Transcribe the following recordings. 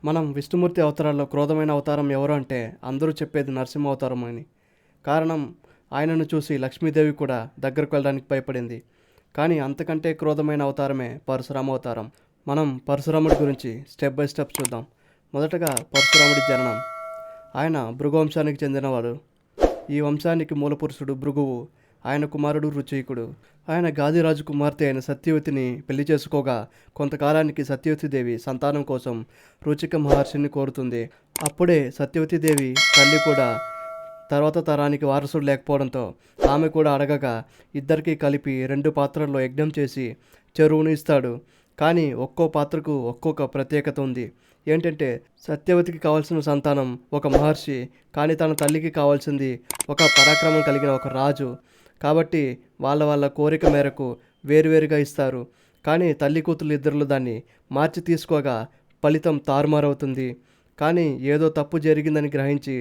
మనం విష్ణుమూర్తి అవతారాల్లో క్రోధమైన అవతారం ఎవరు అంటే అందరూ చెప్పేది నరసింహ అవతారం అని. కారణం, ఆయనను చూసి లక్ష్మీదేవి కూడా దగ్గరకు వెళ్ళడానికి భయపడింది. కానీ అంతకంటే క్రోధమైన అవతారమే పరశురామ అవతారం. మనం పరశురాముడి గురించి స్టెప్ బై స్టెప్ చూద్దాం. మొదటగా పరశురాముడి జననం. ఆయన భృగు వంశానికి చెందినవాడు. ఈ వంశానికి మూలపురుషుడు భృగువు. ఆయన కుమారుడు రుచీకుడు. ఆయన గాదిరాజు కుమార్తె అయిన సత్యవతిని పెళ్లి చేసుకోగా కొంతకాలానికి సత్యవతీదేవి సంతానం కోసం రుచిక మహర్షిని కోరుతుంది. అప్పుడే సత్యవతీదేవి తల్లి కూడా తర్వాత తరానికి వారసుడు లేకపోవడంతో ఆమె కూడా అడగగా ఇద్దరికీ కలిపి 2 పాత్రల్లో యజ్ఞం చేసి చెరువును ఇస్తాడు. కానీ ఒక్కో పాత్రకు ఒక్కొక్క ప్రత్యేకత ఉంది. ఏంటంటే సత్యవతికి కావాల్సిన సంతానం ఒక మహర్షి, కానీ తన తల్లికి కావాల్సింది ఒక పరాక్రమం కలిగిన ఒక రాజు. కాబట్టి వాళ్ళ కోరిక మేరకు వేరువేరుగా ఇస్తారు. కానీ తల్లి కూతురు ఇద్దరు దాన్ని మార్చి తీసుకోగా ఫలితం తారుమారవుతుంది. కానీ ఏదో తప్పు జరిగిందని గ్రహించి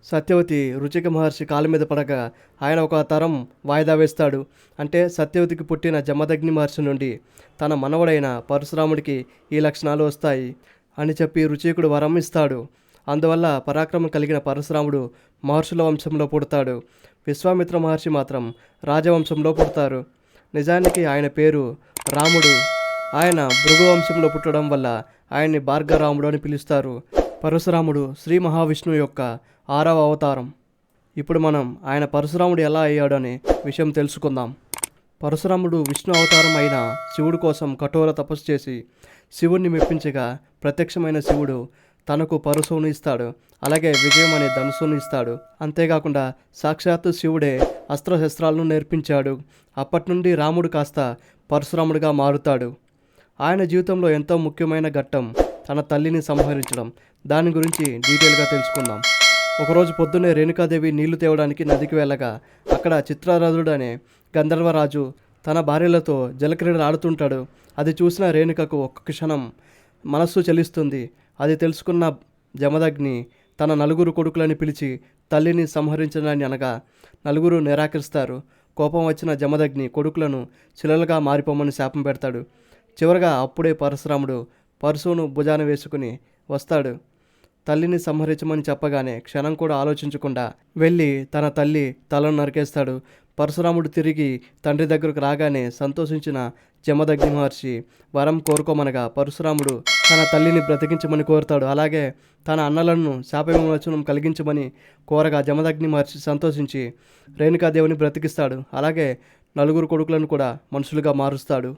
సత్యవతి రుచిక మహర్షి కాళ్ళ మీద పడగా ఆయన ఒక తరం వాయిదా వేస్తాడు. అంటే సత్యవతికి పుట్టిన జమదగ్ని మహర్షి నుండి తన మనవడైన పరశురాముడికి ఈ లక్షణాలు వస్తాయి అని చెప్పి రుచికుడు వరం ఇస్తాడు. అందువల్ల పరాక్రమం కలిగిన పరశురాముడు మహర్షుల వంశంలో పుడతాడు. విశ్వామిత్ర మహర్షి మాత్రం రాజవంశంలో పుడతారు. నిజానికి ఆయన పేరు రాముడు. ఆయన భృగు వంశంలో పుట్టడం వల్ల ఆయన్ని భార్గరాముడు అని పిలుస్తారు. పరశురాముడు శ్రీ మహావిష్ణువు యొక్క 6వ అవతారం. ఇప్పుడు మనం ఆయన పరశురాముడు ఎలా అయ్యాడు అనే విషయం తెలుసుకుందాం. పరశురాముడు విష్ణు అవతారం అయిన శివుడు కోసం కఠోర తపస్సు చేసి శివుణ్ణి మెప్పించగా ప్రత్యక్షమైన శివుడు తనకు పరశువును ఇస్తాడు. అలాగే విజయం అనే ధనుసును ఇస్తాడు. అంతేకాకుండా సాక్షాత్తు శివుడే అస్త్రశస్త్రాలను నేర్పించాడు. అప్పటి నుండి రాముడు కాస్త పరశురాముడిగా మారుతాడు. ఆయన జీవితంలో ఎంతో ముఖ్యమైన ఘట్టం తన తల్లిని సంహరించడం. దాని గురించి డీటెయిల్గా తెలుసుకుందాం. ఒకరోజు పొద్దున్నే రేణుకాదేవి నీళ్లు తేవడానికి నదికి వెళ్ళగా అక్కడ చిత్రరథుడు అనే గంధర్వరాజు తన భార్యలతో జలక్రీడలు ఆడుతుంటాడు. అది చూసిన రేణుకకు ఒక్క క్షణం మనస్సు చలిస్తుంది. అది తెలుసుకున్న జమదగ్ని తన 4 కొడుకులని పిలిచి తల్లిని సంహరించడాన్ని అనగా 4 నిరాకరిస్తారు. కోపం వచ్చిన జమదగ్ని కొడుకులను శిలలుగా మారిపోమని శాపం పెడతాడు. చివరగా అప్పుడే పరశురాముడు పరశువును భుజాన వేసుకుని వస్తాడు. తల్లిని సంహరించమని చెప్పగానే క్షణం కూడా ఆలోచించకుండా వెళ్ళి తన తల్లి తలను నరికేస్తాడు. పరశురాముడు తిరిగి తండ్రి దగ్గరకు రాగానే సంతోషించిన జమదగ్ని మహర్షి వరం కోరుకోమనగా పరశురాముడు తన తల్లిని బ్రతికించమని కోరుతాడు. అలాగే తన అన్నలను శాపవిమోచనం కలిగించమని కోరగా జమదగ్ని మహర్షి సంతోషించి రేణుకాదేవిని బ్రతికిస్తాడు. అలాగే 4 కొడుకులను కూడా మనుషులుగా మారుస్తాడు.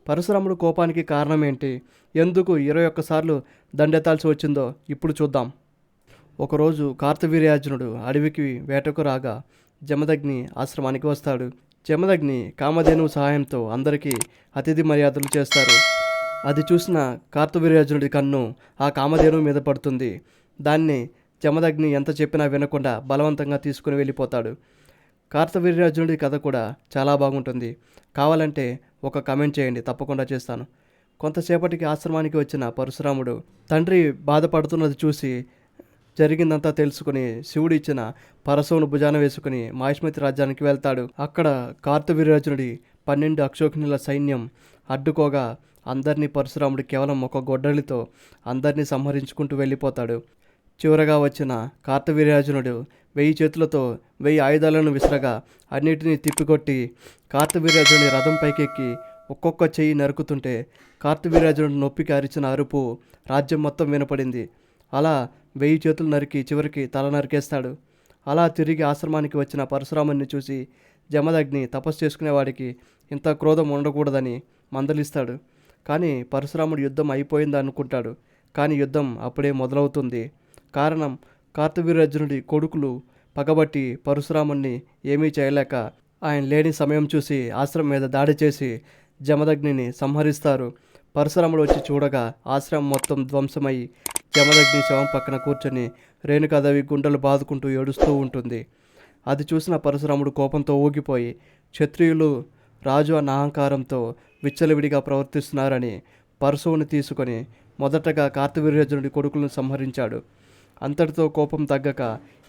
పరశురాముడు కోపానికి కారణం ఏంటి? ఎందుకు 21 సార్లు దండెత్తాల్సి వచ్చిందో ఇప్పుడు చూద్దాం. ఒకరోజు కార్తవీర్యార్జునుడు అడవికి వేటకు రాగా జమదగ్ని ఆశ్రమానికి వస్తాడు. జమదగ్ని కామధేనువు సహాయంతో అందరికీ అతిథి మర్యాదలు చేస్తారు. అది చూసిన కార్తవీర్యార్జునుడి కన్ను ఆ కామధేనువు మీద పడుతుంది. దాన్ని జమదగ్ని ఎంత చెప్పినా వినకుండా బలవంతంగా తీసుకుని వెళ్ళిపోతాడు. కార్తవీర్యార్జునుడి కథ కూడా చాలా బాగుంటుంది. కావాలంటే ఒక కమెంట్ చేయండి, తప్పకుండా చేస్తాను. కొంతసేపటికి ఆశ్రమానికి వచ్చిన పరశురాముడు తండ్రి బాధపడుతున్నది చూసి జరిగిందంతా తెలుసుకుని శివుడు ఇచ్చిన పరశువును భుజాన వేసుకుని మాహిష్మతి రాజ్యానికి వెళ్తాడు. అక్కడ కార్తవీర్యార్జునుడి 12 అక్షోహిణుల సైన్యం అడ్డుకోగా అందరినీ పరశురాముడు కేవలం ఒక గొడ్డలితో అందరినీ సంహరించుకుంటూ వెళ్ళిపోతాడు. చివరగా వచ్చిన కార్తవీర్యార్జునుడు 1000 చేతులతో 1000 ఆయుధాలను విసరగా అన్నిటినీ తిప్పికొట్టి కార్తవీర్యార్జునుడి రథం పైకెక్కి ఒక్కొక్క చెయ్యి నరుకుతుంటే కార్తవీర్యార్జునుడు నొప్పికి అరిచిన అరుపు రాజ్యం మొత్తం వినపడింది. అలా 1000 చేతులు నరికి చివరికి తల నరికేస్తాడు. అలా తిరిగి ఆశ్రమానికి వచ్చిన పరశురాముని చూసి జమదగ్ని తపస్సు చేసుకునేవాడికి ఇంత క్రోధం ఉండకూడదని మందలిస్తాడు. కానీ పరశురాముడు యుద్ధం అయిపోయింది అనుకుంటాడు. కానీ యుద్ధం అప్పుడే మొదలవుతుంది. కారణం, కార్తవీర్యార్జునుడి కొడుకులు పగబట్టి పరశురాముణ్ణి ఏమీ చేయలేక ఆయన లేని సమయం చూసి ఆశ్రమం మీద దాడి చేసి జమదగ్నిని సంహరిస్తారు. పరశురాముడు వచ్చి చూడగా ఆశ్రమం మొత్తం ధ్వంసమై జమదగ్ని శవం పక్కన కూర్చొని రేణుకాదేవి గుండెలు బాదుకుంటూ ఏడుస్తూ ఉంటుంది. అది చూసిన పరశురాముడు కోపంతో ఊగిపోయి క్షత్రియులు రాజు అన్న అహంకారంతో విచ్చలవిడిగా ప్రవర్తిస్తున్నారని పరశువుని తీసుకొని మొదటగా కార్తవీర్యార్జునుడి కొడుకులను సంహరించాడు. అంతటితో కోపం తగ్గక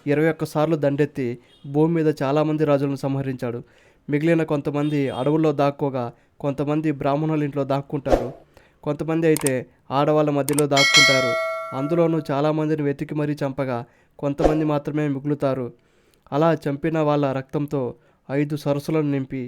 21 సార్లు దండెత్తి భూమి మీద చాలామంది రాజులను సంహరించాడు. మిగిలిన కొంతమంది అడవుల్లో దాక్కోగా కొంతమంది బ్రాహ్మణుల ఇంట్లో దాక్కుంటారు. కొంతమంది అయితే ఆడవాళ్ళ మధ్యలో దాక్కుంటారు. అందులోనూ చాలామందిని వెతికి మరీ చంపగా కొంతమంది మాత్రమే మిగులుతారు. అలా చంపిన వాళ్ళ రక్తంతో 5 సరస్సులను నింపి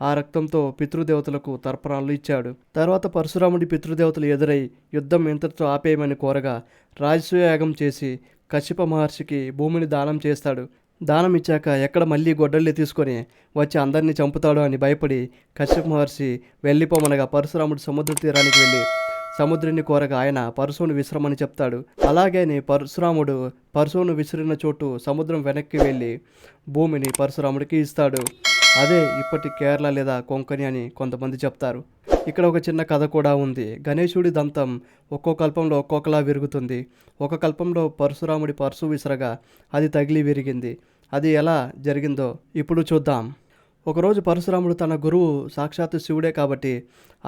ఆ రక్తంతో పితృదేవతలకు తర్పణాలు ఇచ్చాడు. తర్వాత పరశురాముడి పితృదేవతలు ఎదురై యుద్ధం ఇంతటితో ఆపేయమని కోరగా రాజసూయాగం చేసి కశ్యప మహర్షికి భూమిని దానం చేస్తాడు. దానం ఇచ్చాక ఎక్కడ మళ్ళీ గొడ్డల్ని తీసుకొని వచ్చి అందరినీ చంపుతాడో అని భయపడి కశ్యప మహర్షి వెళ్ళిపోమనగా పరశురాముడు సముద్ర తీరానికి వెళ్ళి సముద్రుని కోరగా ఆయన పరశువును విసరమని చెప్తాడు. అలాగని పరశురాముడు పరశువును విసిరిన చోటు సముద్రం వెనక్కి వెళ్ళి భూమిని పరశురాముడికి ఇస్తాడు. అదే ఇప్పటి కేరళ లేదా కొంకణి అని కొంతమంది చెప్తారు. ఇక్కడ ఒక చిన్న కథ కూడా ఉంది. గణేశుడి దంతం ఒక్కో కల్పంలో ఒక్కొక్కలా విరుగుతుంది. ఒక కల్పంలో పరశురాముడి పరశు విసరగా అది తగిలి విరిగింది. అది ఎలా జరిగిందో ఇప్పుడు చూద్దాం. ఒకరోజు పరశురాముడు తన గురువు సాక్షాత్తు శివుడే కాబట్టి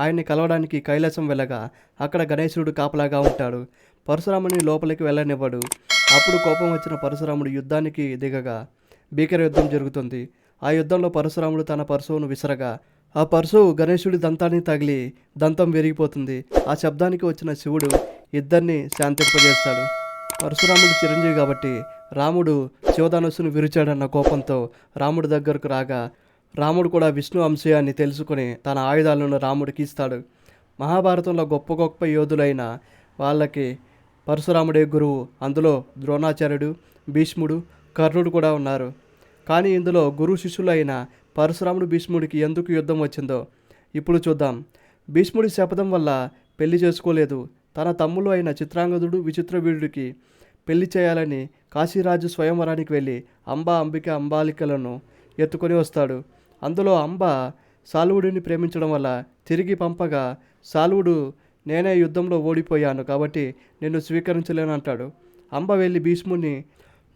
ఆయన్ని కలవడానికి కైలాసం వెళ్ళగా అక్కడ గణేశుడు కాపలాగా ఉంటాడు. పరశురాముని లోపలికి వెళ్ళనివ్వడు. అప్పుడు కోపం వచ్చిన పరశురాముడు యుద్ధానికి దిగగా భీకర యుద్ధం జరుగుతుంది. ఆ యుద్ధంలో పరశురాముడు తన పరశువును విసరగా ఆ పరశువు గణేశుడి దంతాన్ని తగిలి దంతం విరిగిపోతుంది. ఆ శబ్దానికి వచ్చిన శివుడు ఇద్దరిని శాంతింపజేస్తాడు. పరశురాముడు చిరంజీవి కాబట్టి రాముడు శివధనుస్సును విరిచాడన్న కోపంతో రాముడి దగ్గరకు రాగా రాముడు కూడా విష్ణు అంశయాన్ని తెలుసుకుని తన ఆయుధాలను రాముడికి ఇస్తాడు. మహాభారతంలో గొప్ప గొప్ప యోధులైన వాళ్ళకి పరశురాముడే గురువు. అందులో ద్రోణాచార్యుడు, భీష్ముడు, కర్ణుడు కూడా ఉన్నారు. కానీ ఇందులో గురు శిష్యులైన పరశురాముడు భీష్ముడికి ఎందుకు యుద్ధం వచ్చిందో ఇప్పుడు చూద్దాం. భీష్ముడి శపథం వల్ల పెళ్లి చేసుకోలేదు. తన తమ్ముడు అయిన చిత్రాంగదుడు, విచిత్రవీరుడికి పెళ్లి చేయాలని కాశీరాజు స్వయంవరానికి వెళ్ళి అంబిక, అంబాలికలను ఎత్తుకొని వస్తాడు. అందులో అంబ సాల్వుడిని ప్రేమించడం వల్ల తిరిగి పంపగా సాల్వుడు నేనే యుద్ధంలో ఓడిపోయాను కాబట్టి నిన్ను స్వీకరించలేను అంటాడు. అంబ వెళ్ళి భీష్ముడిని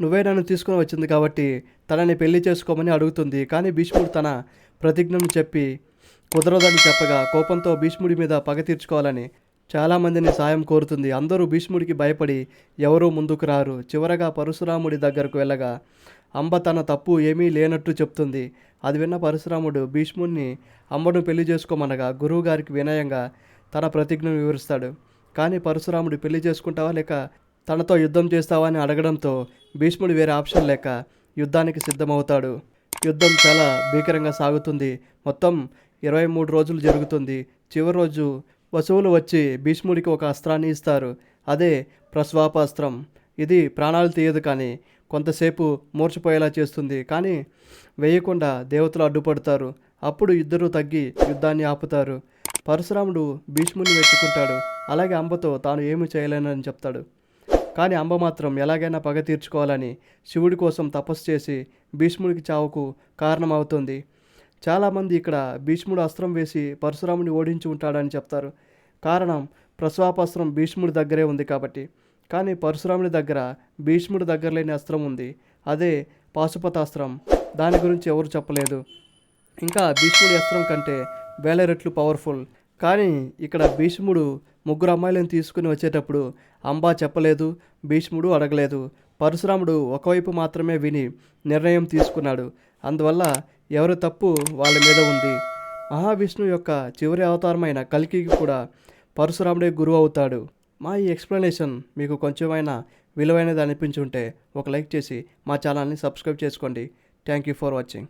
నువ్వే నన్ను తీసుకుని వచ్చింది కాబట్టి తనని పెళ్లి చేసుకోమని అడుగుతుంది. కానీ భీష్ముడు తన ప్రతిజ్ఞను చెప్పి కుదరదని చెప్పగా కోపంతో భీష్ముడి మీద పగ తీర్చుకోవాలని చాలామందిని సాయం కోరుతుంది. అందరూ భీష్ముడికి భయపడి ఎవరూ ముందుకు రారు. చివరగా పరశురాముడి దగ్గరకు వెళ్ళగా అంబ తన తప్పు ఏమీ లేనట్టు చెప్తుంది. అది విన్న పరశురాముడు భీష్ముడిని అంబను పెళ్లి చేసుకోమనగా గురువుగారికి వినయంగా తన ప్రతిజ్ఞను వివరిస్తాడు. కానీ పరశురాముడు పెళ్లి చేసుకుంటావా లేక తనతో యుద్ధం చేస్తావా అని అడగడంతో భీష్ముడు వేరే ఆప్షన్ లేక యుద్ధానికి సిద్ధమవుతాడు. యుద్ధం చాలా భీకరంగా సాగుతుంది. మొత్తం 23 రోజులు జరుగుతుంది. చివరి రోజు వసువులు వచ్చి భీష్ముడికి ఒక అస్త్రాన్ని ఇస్తారు. అదే ప్రస్వాపాస్త్రం. ఇది ప్రాణాలు తీయదు కానీ కొంతసేపు మూర్చిపోయేలా చేస్తుంది. కానీ వేయకుండా దేవతలు అడ్డుపడతారు. అప్పుడు ఇద్దరూ తగ్గి యుద్ధాన్ని ఆపుతారు. పరశురాముడు భీష్ముడిని మెచ్చుకుంటాడు. అలాగే అంబతో తాను ఏమీ చేయలేనని చెప్తాడు. కానీ అంబ మాత్రం ఎలాగైనా పగ తీర్చుకోవాలని శివుడి కోసం తపస్సు చేసి భీష్ముడికి చావుకు కారణమవుతుంది. చాలామంది ఇక్కడ భీష్ముడు అస్త్రం వేసి పరశురాముని ఓడించి ఉంటాడని చెప్తారు. కారణం ప్రస్వాపాస్త్రం భీష్ముడి దగ్గరే ఉంది కాబట్టి. కానీ పరశురాముని దగ్గర భీష్ముడి దగ్గర లేని అస్త్రం ఉంది. అదే పాశుపతాస్త్రం. దాని గురించి ఎవరు చెప్పలేదు. ఇంకా భీష్ముడి అస్త్రం కంటే వేల రెట్లు పవర్ఫుల్. కానీ ఇక్కడ భీష్ముడు 3 అమ్మాయిలను తీసుకుని వచ్చేటప్పుడు అంబా చెప్పలేదు, భీష్ముడు అడగలేదు. పరశురాముడు ఒకవైపు మాత్రమే విని నిర్ణయం తీసుకున్నాడు. అందువల్ల ఎవరి తప్పు వాళ్ళ మీద ఉంది. మహావిష్ణువు యొక్క చివరి అవతారమైన కల్కికి కూడా పరశురాముడే గురువు అవుతాడు. మా ఈ ఎక్స్ప్లెనేషన్ మీకు కొంచెమైనా విలువైనది అనిపించి ఉంటే ఒక లైక్ చేసి మా ఛానల్ని సబ్స్క్రైబ్ చేసుకోండి. Thank you for watching.